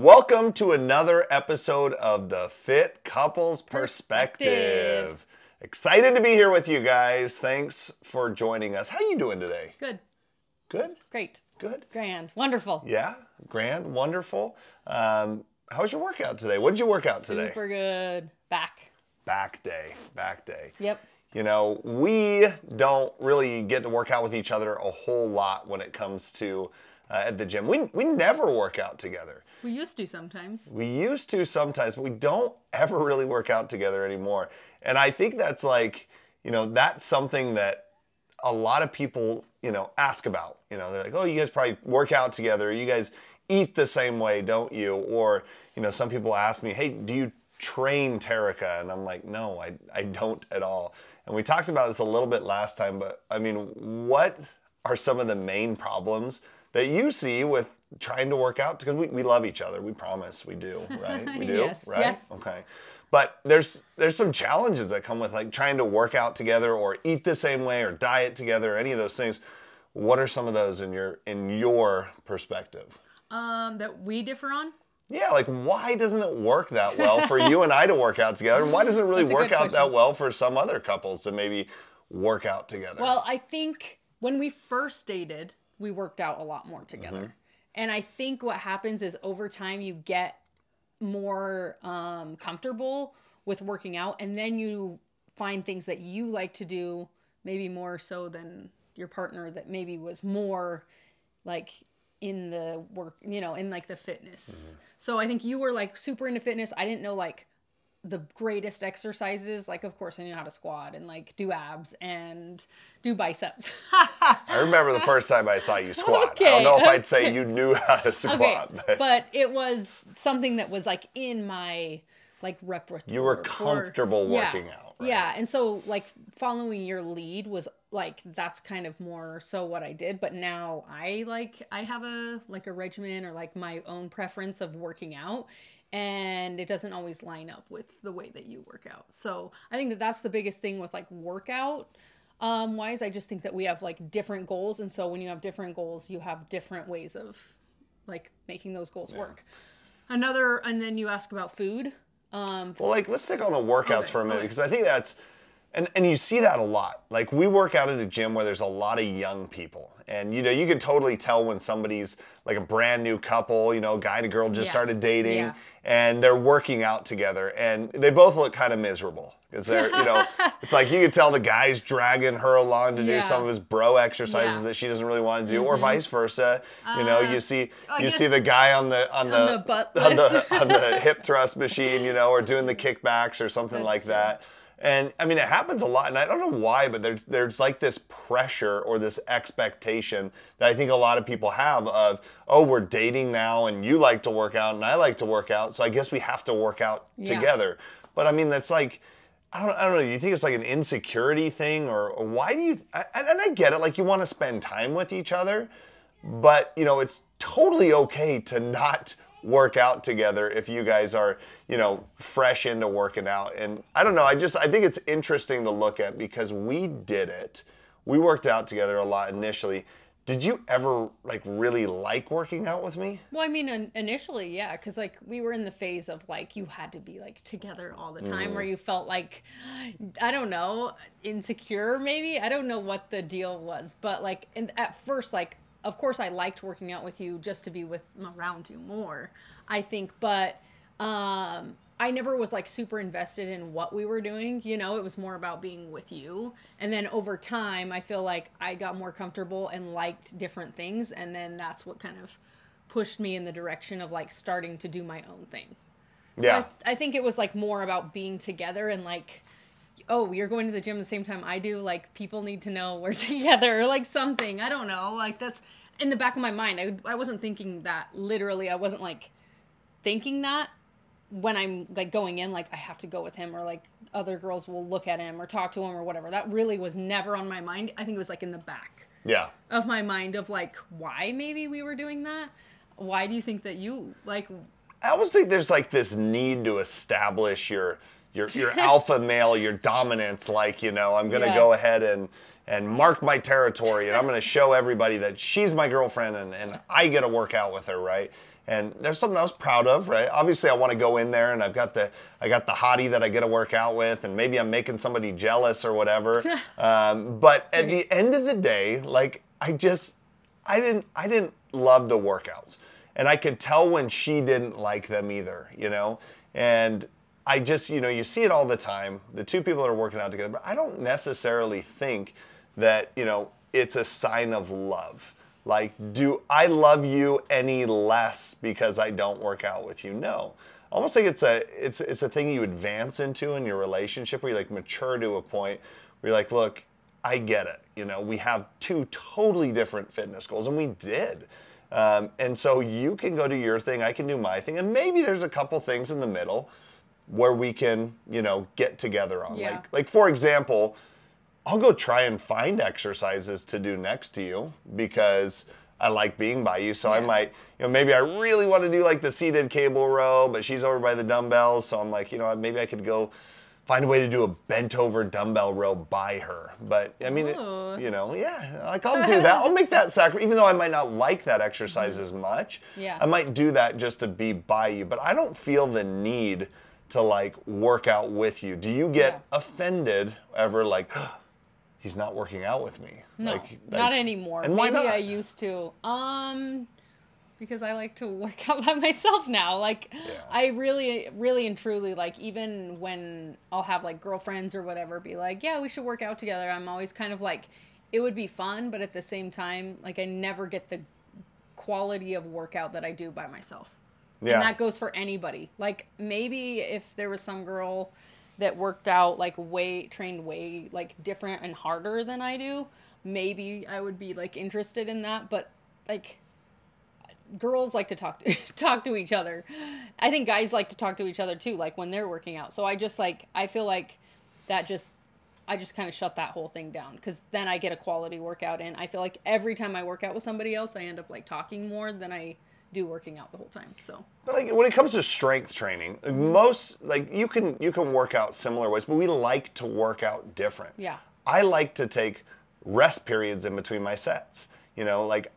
Welcome to another episode of the Fit Couples Perspective. Excited to be here with you guys. Thanks for joining us. How you doing today? Good. Good? Great. Good? Grand. Wonderful. Yeah, grand, wonderful. How was your workout today? What did you work out today? Super good. Back day. Yep. You know, we don't really get to work out with each other a whole lot when it comes to at the gym. We never work out together. We used to sometimes. We used to sometimes, but we don't ever really work out together anymore. And I think that's like, you know, that's something that a lot of people, you know, ask about. You know, they're like, oh, you guys probably work out together. You guys eat the same way, don't you? Or, you know, some people ask me, hey, do you train Terica? And I'm like, no, I don't at all. And we talked about this a little bit last time, but I mean, what are some of the main problems that you see with trying to work out? Because we love each other. We promise we do, right? We do, Yes, right? yes. Okay. But there's some challenges that come with like trying to work out together or eat the same way or diet together, or any of those things. What are some of those in your perspective? That we differ on? Yeah, like why doesn't it work that well for you and I to work out together? And why doesn't it really That's a work good out that question. well for some other couples to maybe work out together? Well, I think when we first dated, we worked out a lot more together. Mm-hmm. And I think what happens is over time you get more comfortable with working out, and then you find things that you like to do, maybe more so than your partner that maybe was more like in the work, you know, in like the fitness. Mm-hmm. So I think you were like super into fitness. I didn't know like the greatest exercises. Like, of course I knew how to squat and like do abs and do biceps. I remember the first time I saw you squat. I don't know if I'd say you knew how to squat. But it was something that was like in my like repertoire. You were comfortable working out, right? Yeah, and so like following your lead was like that's kind of more so what I did. But now I have a like a regimen or like my own preference of working out, and it doesn't always line up with the way that you work out. So I think that that's the biggest thing with like workout wise. I just think that we have like different goals, and so when you have different goals, you have different ways of like making those goals work. And then you ask about food. Well, like, let's stick on the workouts Okay, for a minute, okay. because I think that's, and you see that a lot. Like, we work out at a gym where there's a lot of young people. And, you know, you can totally tell when somebody's like a brand new couple, you know, guy and a girl just Yeah. started dating, Yeah. and they're working out together, and they both look kind of miserable. Because they're, you know, it's like you could tell the guy's dragging her along to do Yeah. some of his bro exercises Yeah. that she doesn't really want to do, or vice versa. You know, you see guess the guy on the the butt on the hip thrust machine, you know, or doing the kickbacks or something That's like true. that. And I mean, it happens a lot, and I don't know why, but there's like this pressure or this expectation that I think a lot of people have of, oh, we're dating now, and you like to work out, and I like to work out, so I guess we have to work out Yeah. together. But I mean, that's like, I don't know. Do you think it's like an insecurity thing, or why do you? And I get it. Like, you want to spend time with each other, but you know, it's totally okay to not work out together if you guys are, you know, fresh into working out. And I don't know. I think it's interesting to look at because we did it. We worked out together a lot initially. Did you ever like really like working out with me? Well, I mean, initially, yeah, because like we were in the phase of like you had to be like together all the time, where you felt like, I don't know, insecure maybe. I don't know what the deal was, but like at first, like of course I liked working out with you just to be around you more, I think, but I never was like super invested in what we were doing, you know, it was more about being with you. And then over time, I feel like I got more comfortable and liked different things. And then that's what kind of pushed me in the direction of like starting to do my own thing. Yeah. So I think it was like more about being together and like, oh, you're going to the gym the same time I do. Like people need to know we're together or like something. I don't know. Like that's in the back of my mind. I wasn't thinking that literally. I wasn't like thinking that when I'm like going in, like I have to go with him or like other girls will look at him or talk to him or whatever. That really was never on my mind. I think it was like in the back Yeah. of my mind of like, why maybe we were doing that? Why do you think that you like? I always think there's like this need to establish your alpha male, your dominance. Like, you know, I'm going to Yeah. go ahead and mark my territory, and I'm going to show everybody that she's my girlfriend and I get to work out with her, right? And there's something I was proud of, right? Obviously, I want to go in there and I got the hottie that I get to work out with, and maybe I'm making somebody jealous or whatever. But at the end of the day, like I didn't love the workouts, and I could tell when she didn't like them either, you know. And I just, you know, you see it all the time. The two people that are working out together, but I don't necessarily think that, you know, it's a sign of love. Like, do I love you any less because I don't work out with you? No. Almost like it's a thing you advance into in your relationship where you like mature to a point where you're like, look, I get it. You know, we have two totally different fitness goals, and we did. And so you can go do your thing, I can do my thing, and maybe there's a couple things in the middle where we can, you know, get together on. Yeah. Like for example, I'll go try and find exercises to do next to you because I like being by you. So I might, you know, maybe I really want to do like the seated cable row, but she's over by the dumbbells. So I'm like, you know, maybe I could go find a way to do a bent over dumbbell row by her. But I mean, you know, yeah, like I'll do that. I'll make that sacrifice, even though I might not like that exercise as much. Yeah. I might do that just to be by you, but I don't feel the need to like work out with you. Do you get offended ever like, he's not working out with me? No, not anymore. And why Maybe not? I used to. Because I like to work out by myself now. Like, I really, really and truly, like, even when I'll have, like, girlfriends or whatever be like, yeah, we should work out together, I'm always kind of like, it would be fun, but at the same time, like, I never get the quality of workout that I do by myself. Yeah. And that goes for anybody. Like, maybe if there was some girl that worked out, like, trained way, like, different and harder than I do, maybe I would be, like, interested in that, but, like, girls like to talk to each other. I think guys like to talk to each other too, like when they're working out. So I feel like I just kind of shut that whole thing down, because then I get a quality workout in. I feel like every time I work out with somebody else, I end up like talking more than I do working out the whole time. So, but like when it comes to strength training, most like you can work out similar ways, but we like to work out different. Yeah. I like to take rest periods in between my sets. You know, like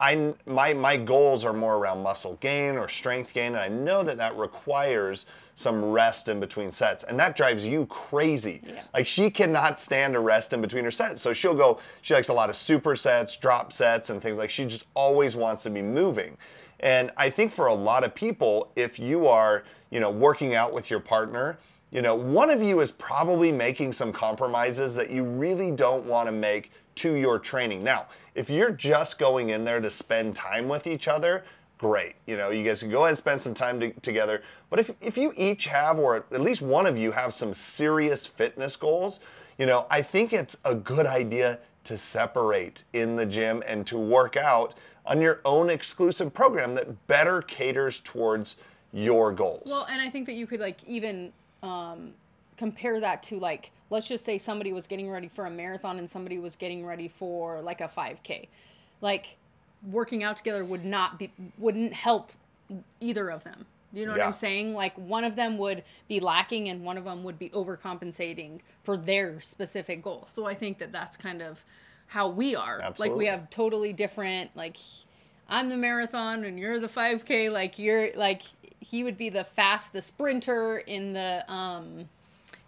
my goals are more around muscle gain or strength gain, and I know that requires some rest in between sets, and that drives you crazy. Yeah. Like she cannot stand a rest in between her sets, so she likes a lot of supersets, drop sets, and things like. She just always wants to be moving. And I think for a lot of people, if you are, you know, working out with your partner, you know, one of you is probably making some compromises that you really don't want to make to your training. Now, if you're just going in there to spend time with each other, great. You know, you guys can go ahead and spend some time together. But if you each have, or at least one of you have some serious fitness goals, you know, I think it's a good idea to separate in the gym and to work out on your own exclusive program that better caters towards your goals. Well, and I think that you could like even compare that to like, let's just say somebody was getting ready for a marathon and somebody was getting ready for like a 5K. Like working out together wouldn't help either of them. You know what I'm saying? Like one of them would be lacking and one of them would be overcompensating for their specific goal. So I think that that's kind of how we are. Absolutely. Like we have totally different, like I'm the marathon and you're the 5K. Like you're like, he would be the sprinter in the,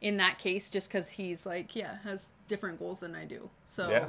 in that case, just because he's like, has different goals than I do. So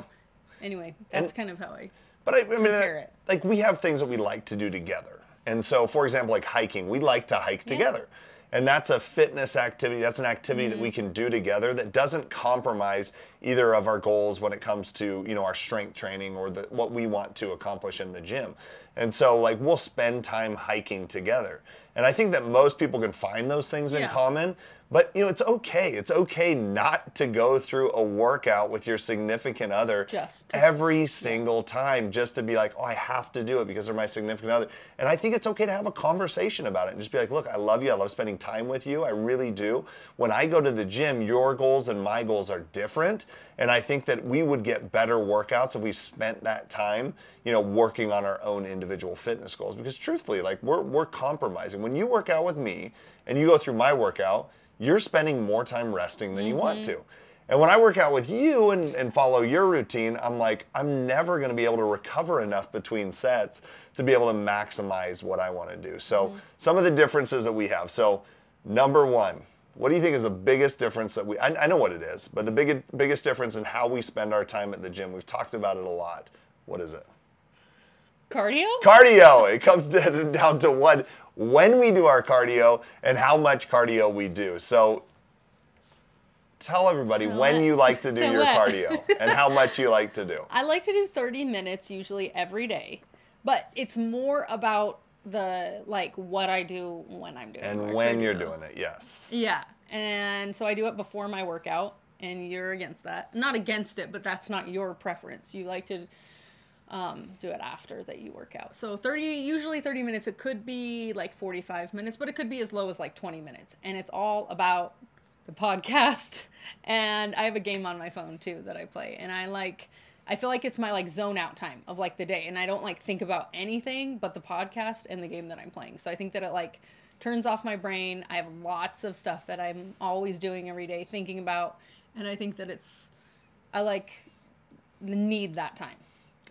anyway, that's kind of how I compare it. Like we have things that we like to do together. And so, for example, like hiking, we like to hike together. And that's a fitness activity. That's an activity that we can do together that doesn't compromise either of our goals when it comes to, you know, our strength training or what we want to accomplish in the gym. And so, like, we'll spend time hiking together. And I think that most people can find those things in common. But, you know, it's okay. It's okay not to go through a workout with your significant other every single time just to be like, oh, I have to do it because they're my significant other. And I think it's okay to have a conversation about it and just be like, look, I love you. I love spending time with you. I really do. When I go to the gym, your goals and my goals are different. And I think that we would get better workouts if we spent that time, you know, working on our own individual fitness goals. Because truthfully, like we're compromising. When you work out with me and you go through my workout, you're spending more time resting than you want to. And when I work out with you and follow your routine, I'm like, I'm never going to be able to recover enough between sets to be able to maximize what I want to do. So some of the differences that we have. So number one, what do you think is the biggest difference that I know what it is, but the biggest difference in how we spend our time at the gym? We've talked about it a lot. What is it? Cardio? Cardio. It comes down to when we do our cardio and how much cardio we do. So tell everybody when you like to do your cardio and how much you like to do. I like to do 30 minutes usually every day, but it's more about the what I do when I'm doing it. And when you're doing it, yes. Yeah. And so I do it before my workout, and you're against that. Not against it, but that's not your preference. You like to do it after that you work out. So usually 30 minutes. It could be like 45 minutes, but it could be as low as like 20 minutes. And it's all about the podcast. And I have a game on my phone too that I play. And I feel like it's my zone out time of the day. And I don't think about anything but the podcast and the game that I'm playing. So I think that it turns off my brain. I have lots of stuff that I'm always doing every day, thinking about. And I think that I need that time.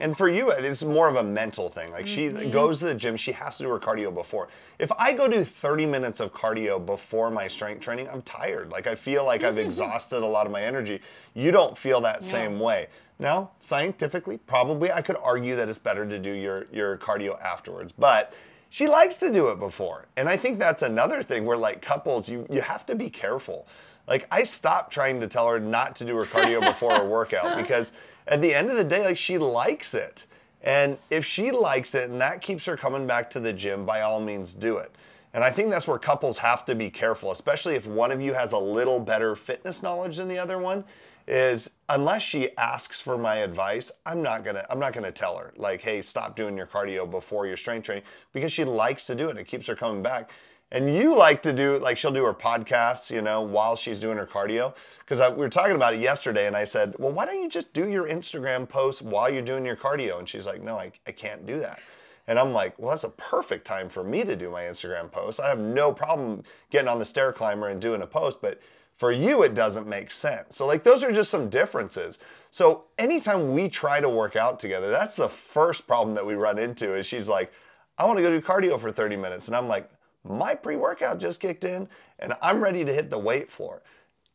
And for you, it's more of a mental thing. She goes to the gym, she has to do her cardio before. If I go do 30 minutes of cardio before my strength training, I'm tired. I feel like I've exhausted a lot of my energy. You don't feel that same way. Now, scientifically, probably I could argue that it's better to do your cardio afterwards. But she likes to do it before. And I think that's another thing where couples, you have to be careful. I stopped trying to tell her not to do her cardio before her workout because at the end of the day, she likes it. And if she likes it and that keeps her coming back to the gym, by all means do it. And I think that's where couples have to be careful, especially if one of you has a little better fitness knowledge than the other one, is unless she asks for my advice, I'm not gonna tell her hey, stop doing your cardio before your strength training, because she likes to do it. It keeps her coming back. And you like to do, she'll do her podcasts, while she's doing her cardio. Because we were talking about it yesterday, and I said, well, why don't you just do your Instagram posts while you're doing your cardio? And she's like, no, I can't do that. And I'm like, well, that's a perfect time for me to do my Instagram posts. I have no problem getting on the stair climber and doing a post, but for you, it doesn't make sense. So those are just some differences. So anytime we try to work out together, that's the first problem that we run into is she's like, I want to go do cardio for 30 minutes. And I'm like, my pre-workout just kicked in and I'm ready to hit the weight floor.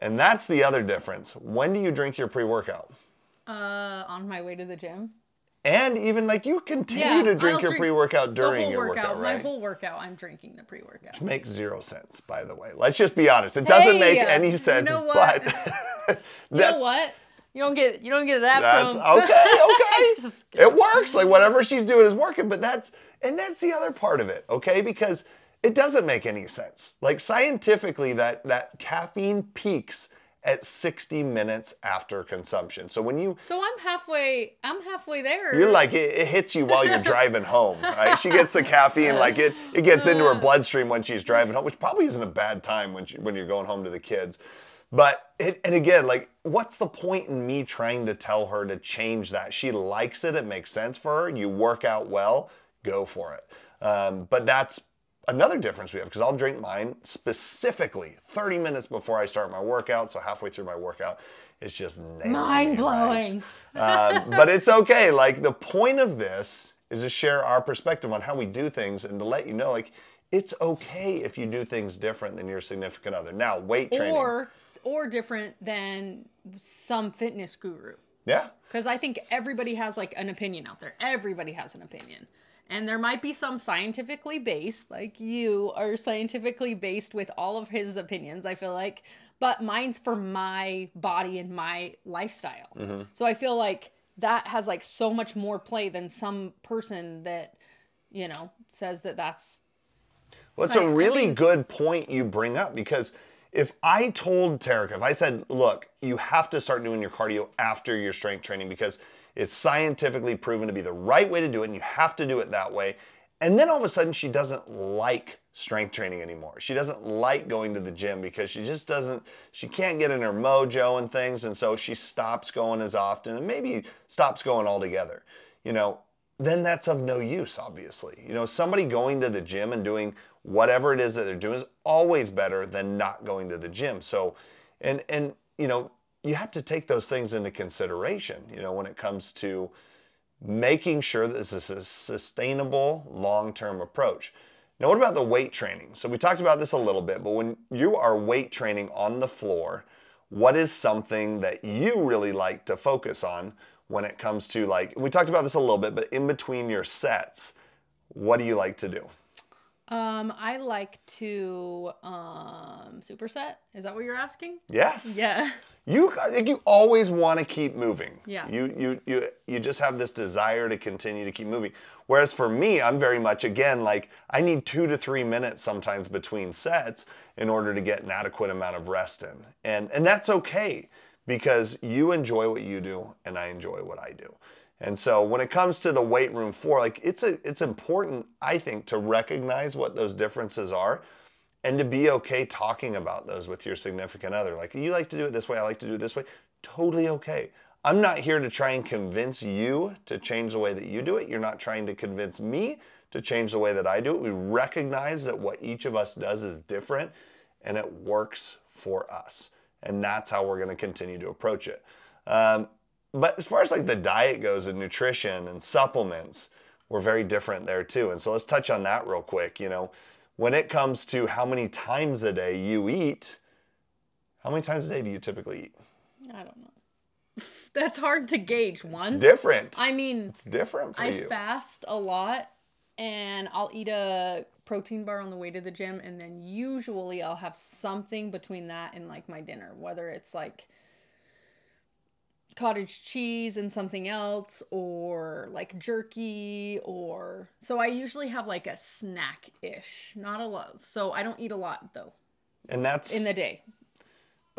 And that's the other difference. When do you drink your pre-workout? On my way to the gym. And even you continue to drink your pre-workout during your workout, right? My whole workout, I'm drinking the pre-workout. Which makes 0 sense, by the way. Let's just be honest. It doesn't make any sense. You know what? But you know what? You don't get that that's, from. Okay. It works. Whatever she's doing is working. But that's the other part of it, okay? Because it doesn't make any sense. Scientifically, that caffeine peaks at 60 minutes after consumption. So when you... So I'm halfway there. You're it hits you while you're driving home, right? She gets the caffeine, it gets into her bloodstream when she's driving home, which probably isn't a bad time when you're going home to the kids. But, and again, what's the point in me trying to tell her to change that? She likes it, it makes sense for her, you work out well, go for it. But that's another difference we have, because I'll drink mine specifically 30 minutes before I start my workout. So halfway through my workout, it's just mind-blowing. Right? But it's okay. The point of this is to share our perspective on how we do things and to let you know, it's okay if you do things different than your significant other. Now, weight training. Or different than some fitness guru. Yeah. Because I think everybody has an opinion out there. Everybody has an opinion. And there might be some scientifically based, you are scientifically based with all of his opinions, I feel like. But mine's for my body and my lifestyle. Mm-hmm. So I feel like that has so much more play than some person that, says that that's... Well, it's a really good point you bring up, because if I told Terica, if I said, look, you have to start doing your cardio after your strength training because it's scientifically proven to be the right way to do it, and you have to do it that way. And then all of a sudden, she doesn't like strength training anymore. She doesn't like going to the gym because she can't get in her mojo and things, and so she stops going as often and maybe stops going altogether. Then that's of no use, obviously. Somebody going to the gym and doing whatever it is that they're doing is always better than not going to the gym. So, and you have to take those things into consideration, when it comes to making sure that this is a sustainable long-term approach. Now, what about the weight training? So we talked about this a little bit, but when you are weight training on the floor, what is something that you really like to focus on when it comes to, like, we talked about this a little bit, but in between your sets, what do you like to do? I like to superset. Is that what you're asking? Yes. Yeah. You always want to keep moving. Yeah. You just have this desire to continue to keep moving. Whereas for me, I'm very much, again, like, I need 2 to 3 minutes sometimes between sets in order to get an adequate amount of rest in. And that's okay, because you enjoy what you do and I enjoy what I do. And so when it comes to the weight room floor, like, it's important, I think, to recognize what those differences are and to be okay talking about those with your significant other. Like, you like to do it this way, I like to do it this way. Totally okay. I'm not here to try and convince you to change the way that you do it. You're not trying to convince me to change the way that I do it. We recognize that what each of us does is different and it works for us. And that's how we're going to continue to approach it. But as far as like the diet goes and nutrition and supplements, we're very different there too. And so let's touch on that real quick. When it comes to how many times a day you eat, how many times a day do you typically eat? I don't know. That's hard to gauge once. It's different. I mean, it's different for you. I fast a lot and I'll eat a protein bar on the way to the gym, and then usually I'll have something between that and like my dinner, whether it's like cottage cheese and something else, or like jerky, or so I usually have like a snack-ish, not a lot. So I don't eat a lot though. And that's in the day.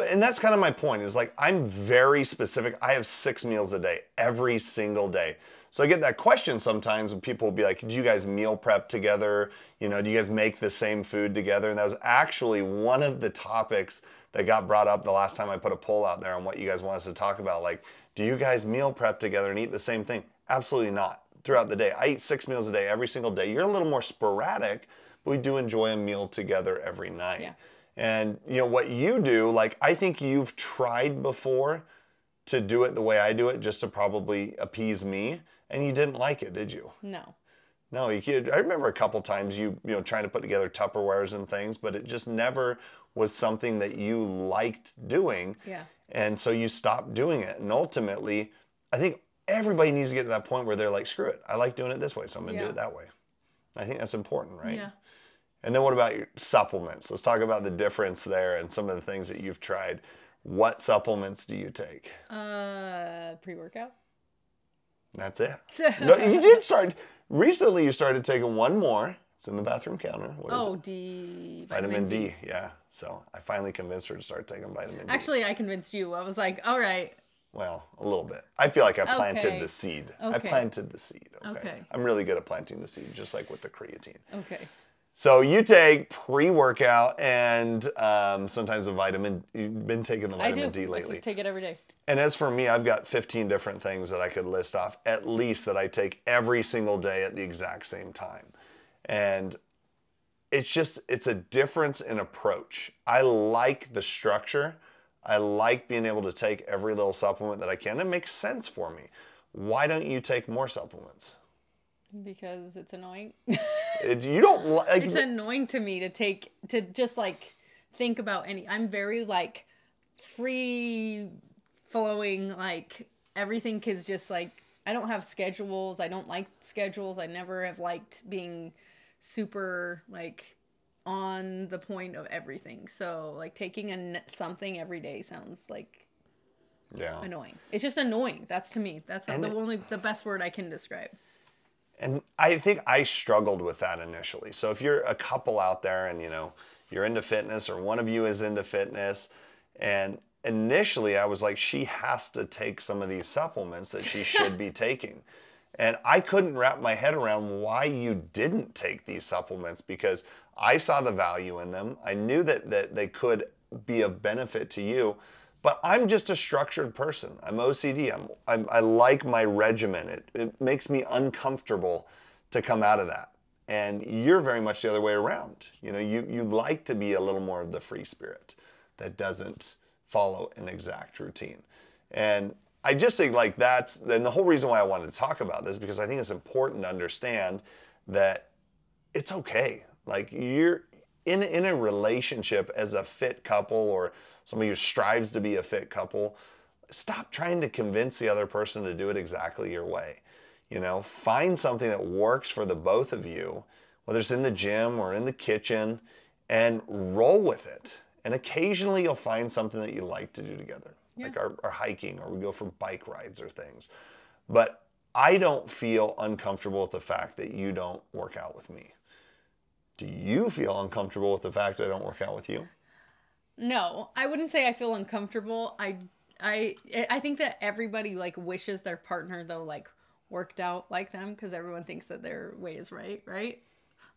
And that's kind of my point, is like, I'm very specific. I have 6 meals a day, every single day. So I get that question sometimes, and people will be like, do you guys meal prep together? Do you guys make the same food together? And that was actually one of the topics that got brought up the last time I put a poll out there on what you guys want us to talk about. Like, do you guys meal prep together and eat the same thing? Absolutely not. Throughout the day, I eat 6 meals a day, every single day. You're a little more sporadic, but we do enjoy a meal together every night. Yeah. And what you do, like, I think you've tried before to do it the way I do it, just to probably appease me, and you didn't like it, did you? No. No, I remember a couple times you trying to put together Tupperwares and things, but it just never was something that you liked doing. Yeah. And so you stopped doing it. And ultimately, I think everybody needs to get to that point where they're like, screw it, I like doing it this way, so I'm going to do it that way. I think that's important, right? Yeah. And then what about your supplements? Let's talk about the difference there and some of the things that you've tried. What supplements do you take? Pre-workout. That's it. No, you did start. Recently, you started taking one more. It's in the bathroom counter. What is it? Vitamin D. Yeah. So I finally convinced her to start taking vitamin D. Actually, I convinced you. I was like, all right. Well, a little bit. I feel like I planted the seed. Okay. I planted the seed. Okay. I'm really good at planting the seed, just like with the creatine. Okay. So you take pre-workout and sometimes a vitamin. You've been taking the vitamin D lately. I take it every day. And as for me, I've got 15 different things that I could list off, at least, that I take every single day at the exact same time. And it's a difference in approach. I like the structure. I like being able to take every little supplement that I can. It makes sense for me. Why don't you take more supplements? Because it's annoying. You don't like. It's annoying to me to just like think about any. I'm very like free flowing, like everything is just like, I don't have schedules. I don't like schedules. I never have liked being super like on the point of everything. So like taking something every day sounds like annoying. It's just annoying. That's to me. That's the best word I can describe. And I think I struggled with that initially. So if you're a couple out there and you're into fitness, or one of you is into fitness, and initially I was like, she has to take some of these supplements that she should be taking. And I couldn't wrap my head around why you didn't take these supplements, because I saw the value in them. I knew that they could be of benefit to you, but I'm just a structured person. I'm OCD. I like my regimen. It makes me uncomfortable to come out of that. And you're very much the other way around. You like to be a little more of the free spirit that doesn't follow an exact routine. And I just think like then the whole reason why I wanted to talk about this, because I think it's important to understand that it's okay. Like you're in a relationship as a fit couple or somebody who strives to be a fit couple, stop trying to convince the other person to do it exactly your way. You know, find something that works for the both of you, whether it's in the gym or in the kitchen, and roll with it. And occasionally you'll find something that you like to do together, like our hiking, or we go for bike rides or things. But I don't feel uncomfortable with the fact that you don't work out with me. Do you feel uncomfortable with the fact that I don't work out with you? No, I wouldn't say I feel uncomfortable. I think that everybody like wishes their partner though like worked out like them, because everyone thinks that their way is right?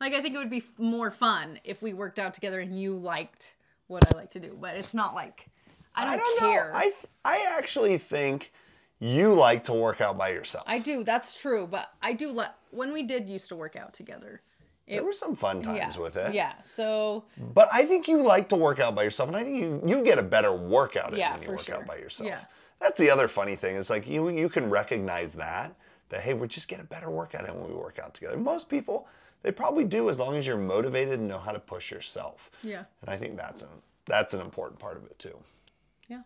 Like I think it would be more fun if we worked out together and you liked what I like to do, but it's not like I don't care. Know. I actually think you like to work out by yourself. I do. That's true, but I do when we did used to work out together. There were some fun times with it. Yeah, so... But I think you like to work out by yourself, and I think you get a better workout when you work out by yourself. Yeah. That's the other funny thing. It's like you can recognize that, hey, we just get a better workout in when we work out together. Most people, they probably do, as long as you're motivated and know how to push yourself. Yeah. And I think that's an important part of it, too. Yeah.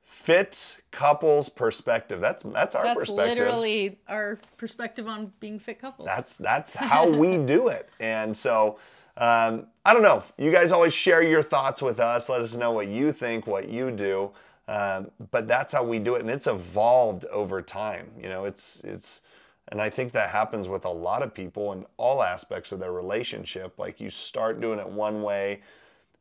Fit couples perspective. That's our perspective. That's literally our perspective on being fit couples. That's how we do it. And so, I don't know. You guys always share your thoughts with us. Let us know what you think, what you do. But that's how we do it. And it's evolved over time. You know, and I think that happens with a lot of people in all aspects of their relationship. Like you start doing it one way,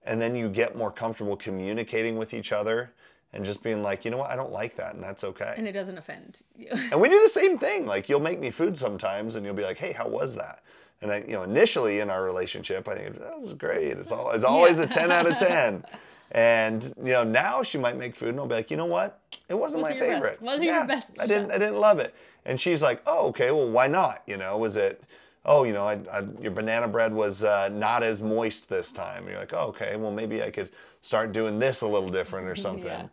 and then you get more comfortable communicating with each other. And just being like, you know what, I don't like that, and that's okay. And it doesn't offend you. And we do the same thing. Like, you'll make me food sometimes, and you'll be like, hey, how was that? And initially in our relationship, I think that was great. It's always a 10 out of 10. And now she might make food, and I'll be like, you know what, it wasn't my favorite. Wasn't your best? I didn't love it. And she's like, oh, okay, well, why not? Was it? Oh, your banana bread was not as moist this time. And you're like, oh, okay, well, maybe I could start doing this a little different or something. Yeah.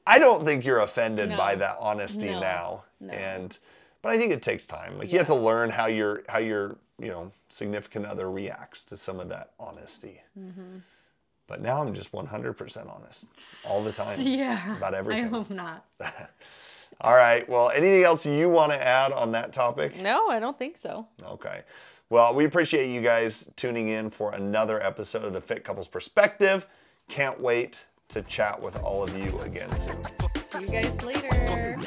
I don't think you're offended by that honesty now. No. But I think it takes time. Like you have to learn how your significant other reacts to some of that honesty. Mm-hmm. But now I'm just 100% honest all the time. Yeah. About everything. I hope not. All right. Well, anything else you want to add on that topic? No, I don't think so. Okay. Well, we appreciate you guys tuning in for another episode of the Fit Couples Perspective. Can't wait to chat with all of you again soon. See you guys later.